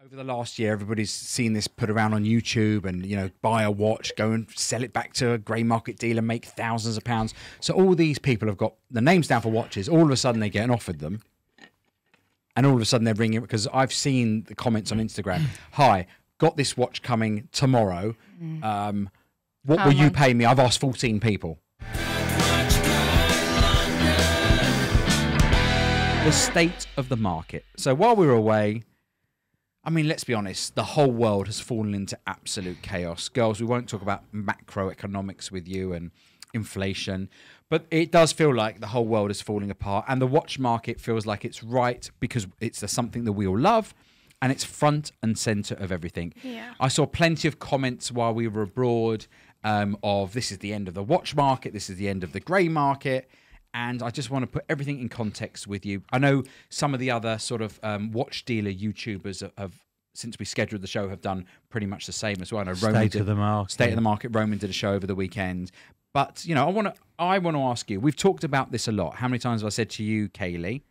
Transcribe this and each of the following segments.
Over the last year, everybody's seen this put around on YouTube and, buy a watch, go and sell it back to a grey market dealer, make thousands of pounds. So all these people have got the names down for watches. All of a sudden, they're getting offered them. And all of a sudden, they're ringing, because I've seen the comments on Instagram. Hi, got this watch coming tomorrow. What will you pay me? I've asked 14 people. The state of the market. So while we were away, I mean, let's be honest, the whole world has fallen into absolute chaos. Girls, we won't talk about macroeconomics with you and inflation, but it does feel like the whole world is falling apart, and the watch market feels like it's right because it's something that we all love, and it's front and center of everything. Yeah. I saw plenty of comments while we were abroad of this is the end of the watch market, this is the end of the grey market. And I just want to put everything in context with you. I know some of the other sort of watch dealer YouTubers have, since we scheduled the show, have done pretty much the same as well. I know State of the market. Roman did a show over the weekend. But, I want to ask you, we've talked about this a lot. How many times have I said to you, Kaylee,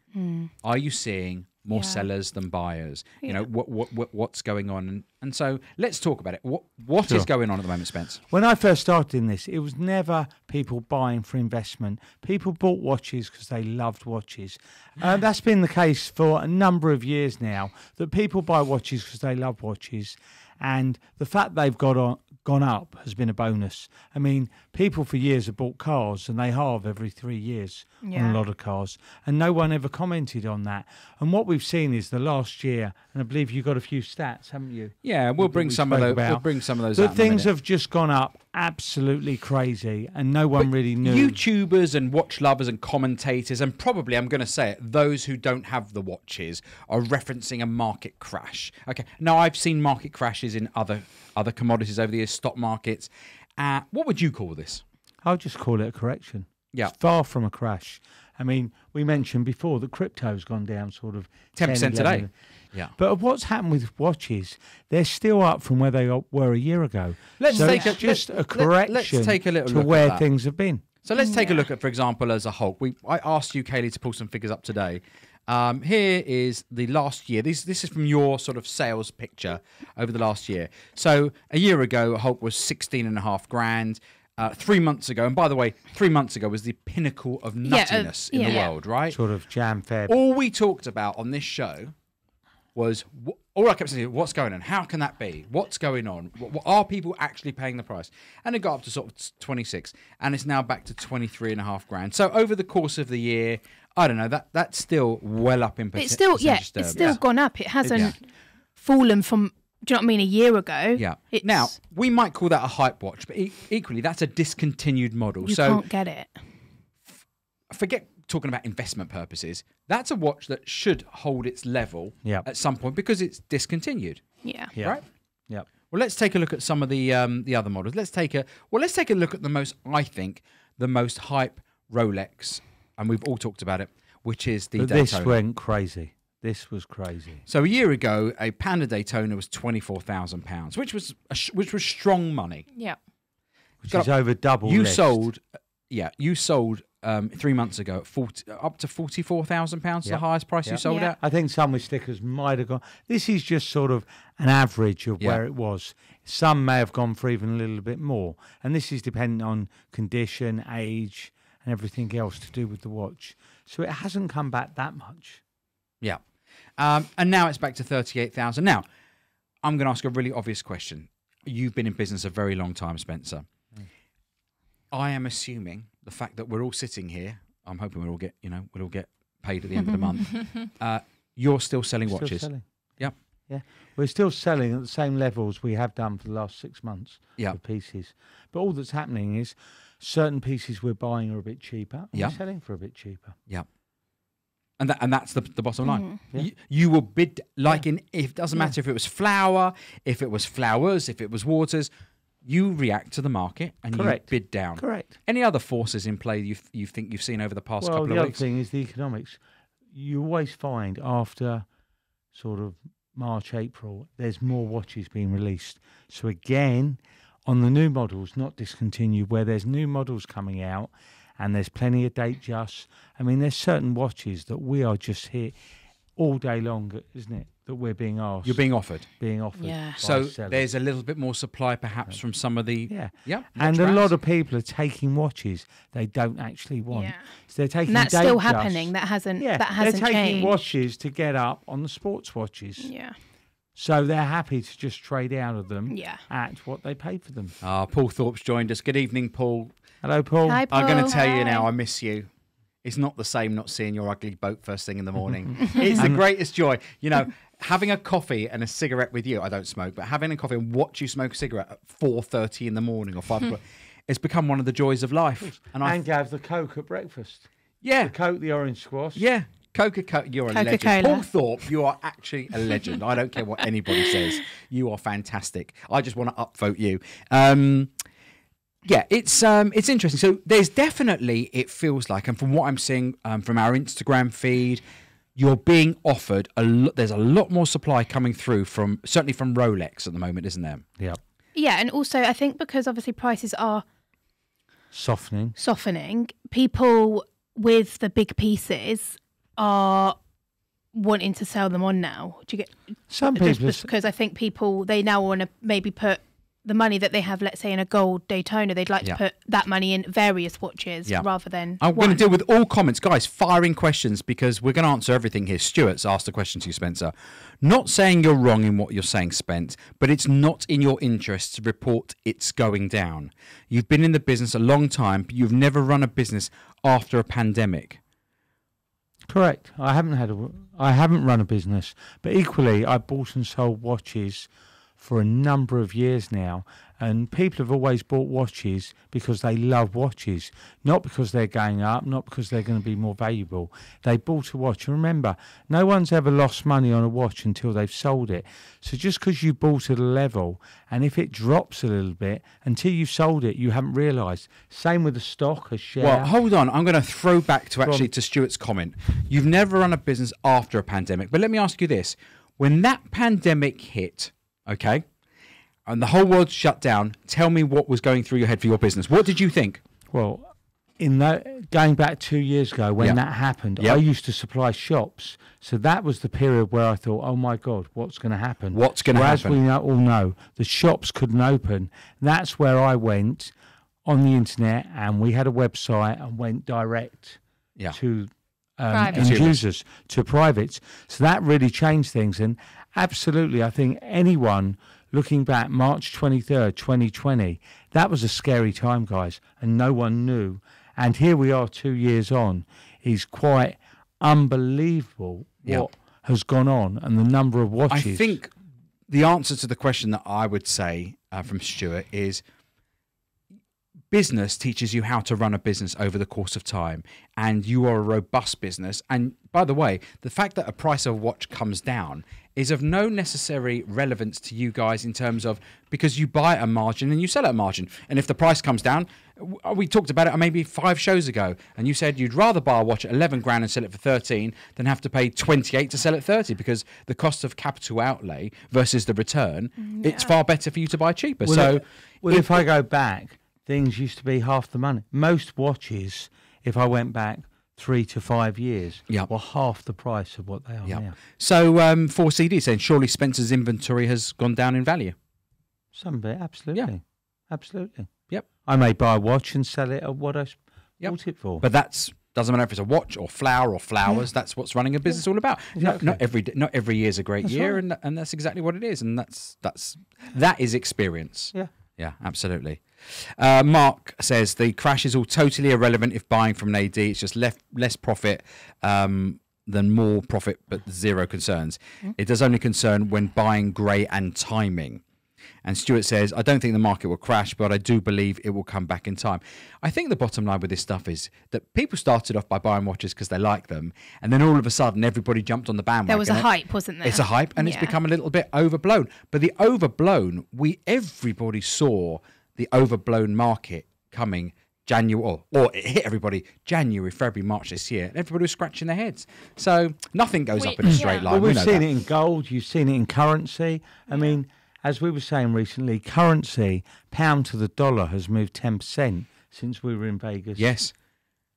are you seeing more sellers than buyers? What's going on? And so let's talk about it. What is going on at the moment, Spence? When I first started in this, it was never people buying for investment. People bought watches because they loved watches. That's been the case for a number of years now, that people buy watches because they love watches. And the fact they've gone up has been a bonus. I mean, people for years have bought cars, and they halve every 3 years on a lot of cars, and no one ever commented on that. And what we've seen is the last year, and I believe you got a few stats, haven't you? Yeah, we'll bring some of those. We'll bring some of those. The out things have just gone up absolutely crazy, and no one really knew. YouTubers and watch lovers and commentators, and probably, I'm going to say it, those who don't have the watches are referencing a market crash. Okay, now I've seen market crashes in other commodities over the years, stock markets. What would you call this? I'll just call it a correction. Yeah. It's far from a crash. I mean, we mentioned before that crypto's gone down sort of 10% today. Yeah. But what's happened with watches, they're still up from where they were a year ago. Let's take a correction let's take a little to look where at that. things have been. So let's take a look at, for example, as a Hulk. I asked you, Kaylee, to pull some figures up today. Here is the last year. This is from your sort of sales picture over the last year. So a year ago, Hulk was 16.5 grand. 3 months ago, and by the way, 3 months ago was the pinnacle of nuttiness in the world, right? Sort of Jan-Feb. All we talked about on this show was, all I kept saying, what's going on? How can that be? What's going on? Are people actually paying the price? And it got up to sort of 26, and it's now back to 23.5 grand. So over the course of the year, I don't know, that's still well up in percentage. It's still gone up. It hasn't fallen from, do you know what I mean, a year ago. Yeah. Now, we might call that a hype watch, but equally, that's a discontinued model. You can't get it. Forget talking about investment purposes. That's a watch that should hold its level at some point because it's discontinued. Yeah. Right? Yeah. Well, let's take a look at some of the other models. Let's take a look at the most hype Rolex, and we've all talked about it, which is the Daytona. This went crazy. This was crazy. So a year ago, a Panda Daytona was £24,000, which was strong money. Yeah. Which is over double. You sold 3 months ago at up to £44,000, the highest price you sold at. I think some with stickers might have gone. This is just sort of an average of where it was. Some may have gone for even a little bit more, and this is dependent on condition, age, and everything else to do with the watch. So it hasn't come back that much. Yeah. And now it's back to 38,000. Now, I'm going to ask a really obvious question. You've been in business a very long time, Spencer. I am assuming the fact that we're all sitting here, I'm hoping we'll all get paid at the end of the month. You're still selling watches. Still selling. Yeah. Yeah. We're still selling at the same levels we have done for the last 6 months of pieces. But all that's happening is certain pieces we're buying are a bit cheaper and we're selling for a bit cheaper. Yeah. And that's the bottom line. Yeah. You will bid it doesn't matter if it was flour, if it was flowers, if it was waters. You react to the market and you bid down. Correct. Any other forces in play you think you've seen over the past couple of weeks? The other thing is the economics. You always find after sort of March, April, there's more watches being released. So again, on the new models, not discontinued, where there's new models coming out, and there's plenty of date just. I mean, there's certain watches that we are just here all day long, isn't it? that we're being asked. You're being offered. Yeah. by So sellers. there's a little bit more supply perhaps from some of the... Yeah. watch And a brands. lot of people are taking watches they don't actually want. Yeah. So they're taking And that's date still just- happening. That hasn't Yeah, that hasn't they're taking changed. watches to get up on the sports watches. Yeah. So they're happy to just trade out of them Yeah. at what they paid for them. Paul Thorpe's joined us. Good evening, Paul. Hello, Paul. Hi, I'm going Paul. to tell you Hi. now, I miss you. It's not the same not seeing your ugly boat first thing in the morning. It's the greatest joy. You know, having a coffee and a cigarette with you, I don't smoke, but having a coffee and watch you smoke a cigarette at 4:30 in the morning or 5 o'clock, it's become one of the joys of life. And have the Coke at breakfast. yeah, The Coke, the orange squash. yeah. Coca-Cola, you're a legend. Coca-Cola. Paul Thorpe, you are actually a legend. I don't care what anybody says. You are fantastic. I just want to upvote you. Yeah, it's interesting. So there's definitely, it feels like, and from what I'm seeing from our Instagram feed, you're being offered a lot. There's a lot more supply coming through certainly from Rolex at the moment, isn't there? Yeah. Yeah, and also I think because obviously prices are Softening. people with the big pieces are wanting to sell them on now. Do you get Some just people... because I think people they now want to maybe put the money that they have, let's say in a gold Daytona, they'd like Yeah. to put that money in various watches Yeah. rather than I'm one. going to deal with all comments. Guys, firing questions because we're going to answer everything here. Stuart's asked a question to you, Spencer. Not saying you're wrong in what you're saying, Spence, but it's not in your interest to report it's going down. You've been in the business a long time, but you've never run a business after a pandemic. Correct. I haven't run a business, but equally I bought and sold watches for a number of years now, and people have always bought watches because they love watches, not because they're going up, not because they're going to be more valuable. They bought a watch, and remember, no one's ever lost money on a watch until they've sold it. So just because you bought at a level, and if it drops a little bit, until you've sold it, you haven't realised. Same with a stock, a share. Well, hold on. I'm going to throw back to Stuart's comment. You've never run a business after a pandemic, but let me ask you this. When that pandemic hit, okay, and the whole world shut down, tell me what was going through your head for your business. What did you think? Well, going back 2 years ago when that happened, I used to supply shops. So that was the period where I thought, oh my God, what's going to happen? What's going to happen? As we all know, the shops couldn't open. That's where I went on the internet, and we had a website and went direct to Private. end users, to privates. So that really changed things. And absolutely, I think anyone looking back, March 23rd, 2020, that was a scary time, guys, and no one knew. And here we are 2 years on. It's quite unbelievable what has gone on and the number of watches. I think the answer to the question that I would say from Stuart is business teaches you how to run a business over the course of time, and you are a robust business. And by the way, the fact that a price of a watch comes down is of no necessary relevance to you guys in terms of, because you buy at a margin and you sell at a margin. And if the price comes down, we talked about it maybe 5 shows ago, and you said you'd rather buy a watch at 11 grand and sell it for 13 than have to pay 28 to sell at 30, because the cost of capital outlay versus the return, it's far better for you to buy cheaper. If I go back, things used to be half the money. Most watches, if I went back 3 to 5 years, were half the price of what they are now. So 4CD saying surely Spencer's inventory has gone down in value. Some of it, absolutely. Yeah. Absolutely. Yep. I may buy a watch and sell it at what I bought it for. But doesn't matter if it's a watch or flower or flowers. That's what's running a business all about. Exactly. Not every year is a great year, right. and that's exactly what it is. And that is experience. Yeah. Yeah, absolutely. Mark says the crash is all totally irrelevant if buying from an AD. It's just less profit than more profit, but zero concerns. It does only concern when buying grey and timing. And Stuart says, I don't think the market will crash, but I do believe it will come back in time. I think the bottom line with this stuff is that people started off by buying watches because they like them, and then all of a sudden everybody jumped on the bandwagon. There was a hype, wasn't there? It's a hype, and it's become a little bit overblown. But the overblown, everybody saw the overblown market coming January, or it hit everybody January, February, March this year. Everybody was scratching their heads. So nothing goes up in a straight line. Well, we've know seen that. it in gold. You've seen it in currency. I mean, as we were saying recently, currency, pound to the dollar, has moved 10% since we were in Vegas. Yes,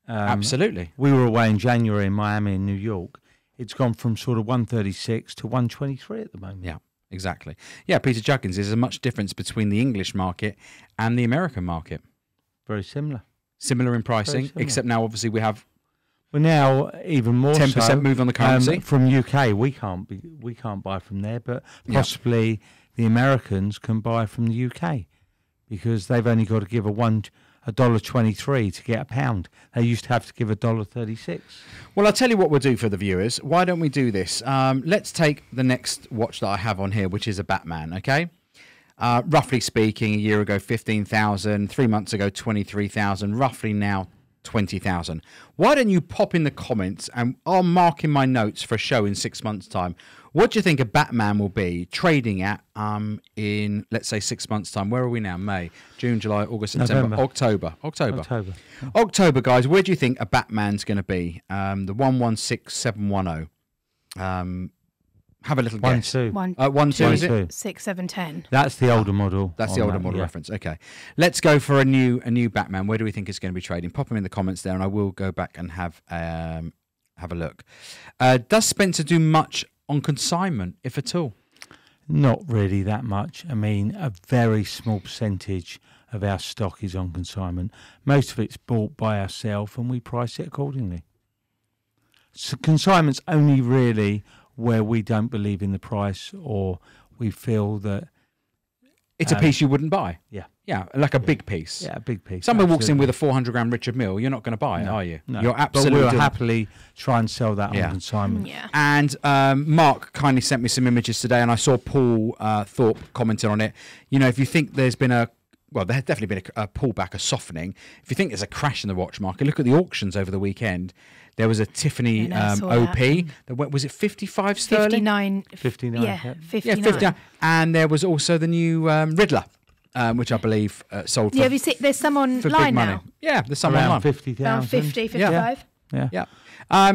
absolutely. We were away in January in Miami and New York. it's gone from sort of 136 to 123 at the moment. Yeah, exactly. Yeah, Peter Juggins, is there much difference between the English market and the American market? Very similar. Similar in pricing, similar. except now obviously we have Well, now even more 10% so, move on the currency. from UK. We can't buy from there, but possibly the Americans can buy from the UK because they've only got to give $1.23 to get a pound. They used to have to give $1.36. Well, I'll tell you what we'll do for the viewers. Why don't we do this? Let's take the next watch that I have on here, which is a Batman, okay? Roughly speaking, a year ago, 15,000. 3 months ago, 23,000. Roughly now, 20,000. Why don't you pop in the comments and I'll mark in my notes for a show in 6 months' time. What do you think a Batman will be trading at in, let's say, 6 months' time? Where are we now? May, June, July, August, September, November. October, guys. Where do you think a Batman's going to be? The 116710. Have a little guess. 1, 2. 1, 2, is it? 6, 7, 10. That's the older model. That's the older model reference. Okay, let's go for a new Batman. Where do we think it's going to be trading? Pop them in the comments there, and I will go back and have a look. Does Spencer do much on consignment, if at all? Not really that much. I mean, a very small percentage of our stock is on consignment. Most of it's bought by ourselves, and we price it accordingly. So consignment's only really where we don't believe in the price or we feel that it's a piece you wouldn't buy. Yeah. Yeah, like a big piece. Yeah, a big piece. Someone walks in with a 400-gram Richard Mille, you're not going to buy it, are you? No. You're absolutely. But we'll happily try and sell that on consignment. Yeah. And Mark kindly sent me some images today, and I saw Paul Thorpe commenting on it. You know, if you think there's been there has definitely been a pullback, a softening. If you think there's a crash in the watch market, look at the auctions over the weekend. There was a Tiffany OP. Was it 55 sterling? 59. Yeah, 59. Yeah, 59. And there was also the new Riddler, which I believe sold for. Yeah, have you seen, there's some for big online money. now. Yeah, there's some Around online. 50,000. Around 50, 55. Yeah.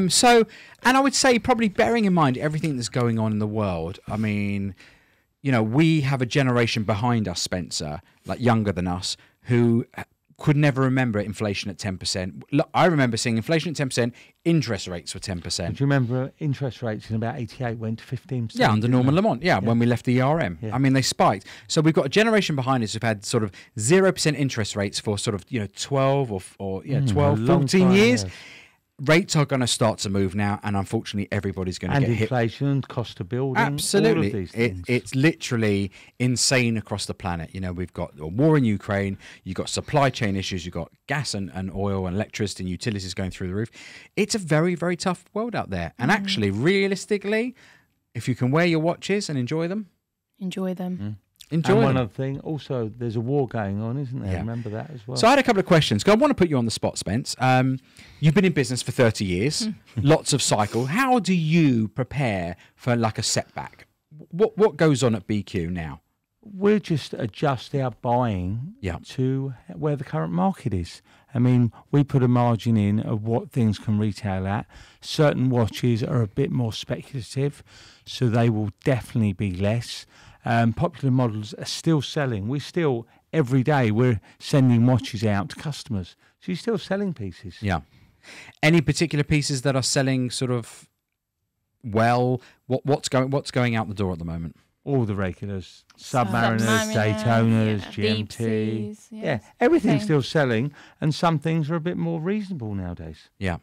So, and I would say probably bearing in mind everything that's going on in the world, I mean, you know, we have a generation behind us, Spencer, like younger than us, who could never remember inflation at 10%. Look, I remember seeing inflation at 10%, interest rates were 10%. Do you remember interest rates in about 88 went to 15%? Yeah, under Norman Lamont, when we left the ERM. Yeah. I mean, they spiked. So we've got a generation behind us who've had sort of 0% interest rates for sort of, 12 or 12, 14 years. Yes. Rates are going to start to move now, and unfortunately, everybody's going to get hit. And inflation, cost of building, absolutely. all of these things. It's literally insane across the planet. You know, we've got a war in Ukraine, you've got supply chain issues, you've got gas and oil and electricity and utilities going through the roof. It's a very, very tough world out there. And actually, realistically, if you can wear your watches and enjoy them. Enjoy them. Enjoy and them. one other thing, also, there's a war going on, isn't there? Yeah. Remember that as well. So I had a couple of questions. I want to put you on the spot, Spence. You've been in business for 30 years, lots of cycle. How do you prepare for like a setback? What goes on at BQ now? We'll just adjust our buying to where the current market is. I mean, we put a margin in of what things can retail at. Certain watches are a bit more speculative, so they will definitely be less. Popular models are still selling. We still, every day, we're sending watches out to customers. So you're still selling pieces. Yeah. Any particular pieces that are selling sort of well? What's going out the door at the moment? All the regulars, Submariners, Daytonas, GMT. Yes. Everything's still selling, and some things are a bit more reasonable nowadays. Yeah,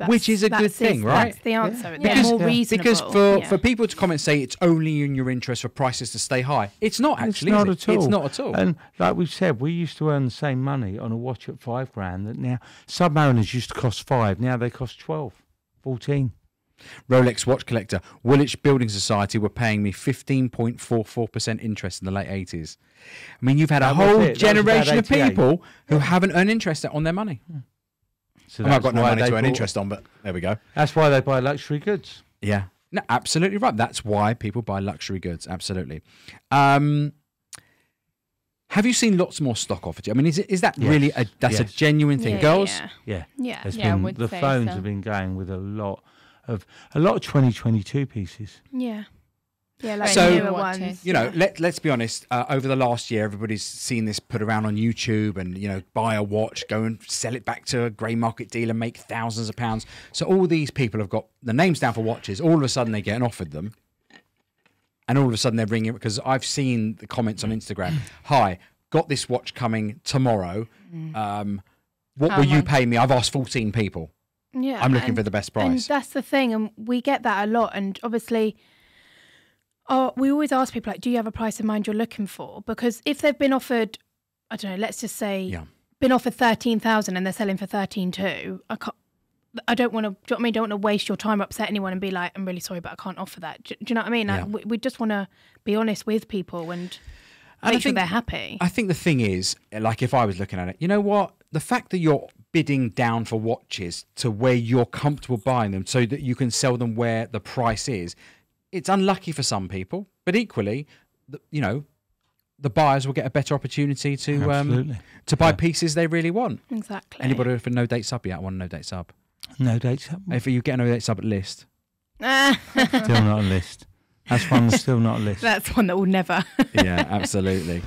which is a good thing, right? That's the answer. Yeah. They're more reasonable. Because for people to come and say it's only in your interest for prices to stay high, it's not actually. It's not at all. It's not at all. And like we've said, we used to earn the same money on a watch at $5,000 that now Submariners used to cost 5. Now they cost 12, 14. Rolex watch collector, Woolwich Building Society were paying me 15.44% interest in the late 80s. I mean, you've had a whole generation of people who haven't earned interest on their money. So I've got no money to earn interest on, but there we go. That's why they buy luxury goods. Yeah, no, absolutely right. That's why people buy luxury goods. Absolutely. Have you seen lots more stock offered? I mean, is that really a genuine thing, girls? Yeah. The say phones so. have been going with a lot of 2022 pieces. Yeah. Yeah, like So, newer ones. You know, let's be honest. Over the last year, everybody's seen this put around on YouTube, and you know, buy a watch, go and sell it back to a grey market dealer, make thousands of pounds. So all these people have got the names down for watches. All of a sudden, they get offered them, and all of a sudden they're ringing because I've seen the comments on Instagram. Hi, got this watch coming tomorrow. What will you pay me? I've asked 14 people. Yeah, I'm looking for the best price. And that's the thing, and we get that a lot. And obviously, we always ask people, like, do you have a price in mind you're looking for? Because if they've been offered, I don't know, let's just say, been offered 13,000 and they're selling for 13,200, I don't want to. Do you know what I mean? Don't want to waste your time, upset anyone, and be like, I'm really sorry, but I can't offer that. Do you know what I mean? Like, we just want to be honest with people and make sure they're happy. I think the thing is, like, if I was looking at it, you know what? The fact that you're bidding down for watches to where you're comfortable buying them so that you can sell them where the price is, it's unlucky for some people, but equally, you know, the buyers will get a better opportunity to buy pieces they really want. Exactly. Anybody with a no date sub yet? I want a no date sub. No date sub. If you get a no date sub at list, still not a list. That's one that's still not a list. That's one that will never. Yeah, absolutely.